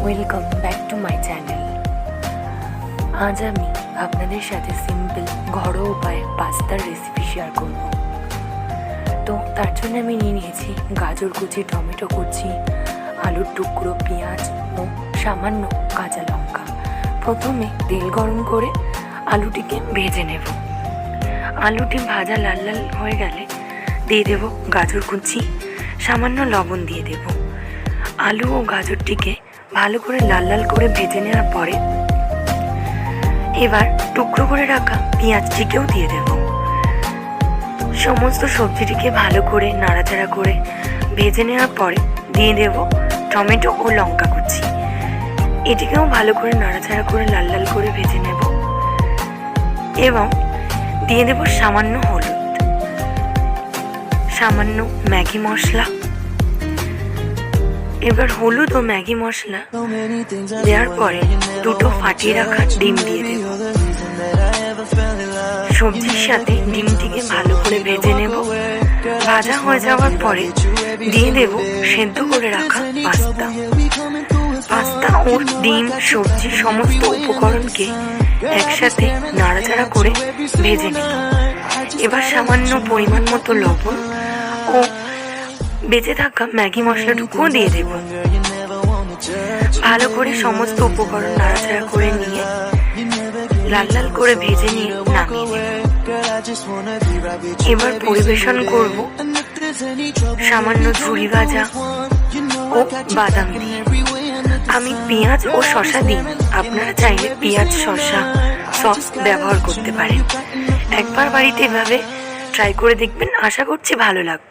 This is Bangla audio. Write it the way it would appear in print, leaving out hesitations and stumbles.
Welcome back to my channel. আজ আমি আপনাদের সাথে সিম্পল ঘরোয়া উপায়ে পাস্তার রেসিপি শেয়ার করব। তো তার জন্য আমি নিয়ে নিয়েছি গাজর কুচি, টমেটো কুচি, আলুর টুকরো, পেঁয়াজ ও সামান্য কাঁচা লঙ্কা। প্রথমে তেল গরম করে আলুটিকে ভেজে নেব। আলুটি ভাজা লাল লাল হয়ে গেলে দিয়ে দেব গাজর কুচি, সামান্য লবণ দিয়ে দেব। আলু ও গাজরটিকে ভালো করে লাল লাল করে ভেজে নেওয়ার পরে এবার টুকরো করে রাখা পেঁয়াজটিকেও দিয়ে দেব। সমস্ত সবজিটিকে ভালো করে নাড়াচাড়া করে ভেজে নেওয়ার পরে দিয়ে দেব টমেটো ও লঙ্কা কুচি। এটিকেও ভালো করে নাড়াচাড়া করে লাল লাল করে ভেজে নেব এবং দিয়ে দেব সামান্য হলুদ, সামান্য ম্যাগি মশলা। এবার হলুদ ও ম্যাগি মশলা দেওয়ার পরে দুটো ফাটিয়ে রাখা ডিম দিয়ে দেব। সবজির সাথে ডিমটিকে ভালো করে ভেজে নেব। ভাজা হয়ে যাওয়ার পরে দিয়ে দেব সেদ্ধ করে রাখা পাস্তা ও ডিম, সবজি সমস্ত উপকরণকে একসাথে নাড়াচাড়া করে ভেজে নেব। এবার সামান্য পরিমাণ মতো লবণ ও বেঁচে থাকা ম্যাগি মশলাটুকুও দিয়ে দেব। ভালো করে সমস্ত উপকরণ নাড়াচাড়া করে নিয়ে লাল লাল করে ভেজে নিয়ে নামিয়ে নেব। এবার পরিবেশন করব সামান্য ঝুরি ভাজা ও বাদাম দিয়ে। আমি পেঁয়াজ ও শসা দিই, আপনারা চাইলে পেঁয়াজ শসা সস ব্যবহার করতে পারেন। একবার বাড়িতে এভাবে ট্রাই করে দেখবেন, আশা করছি ভালো লাগবে।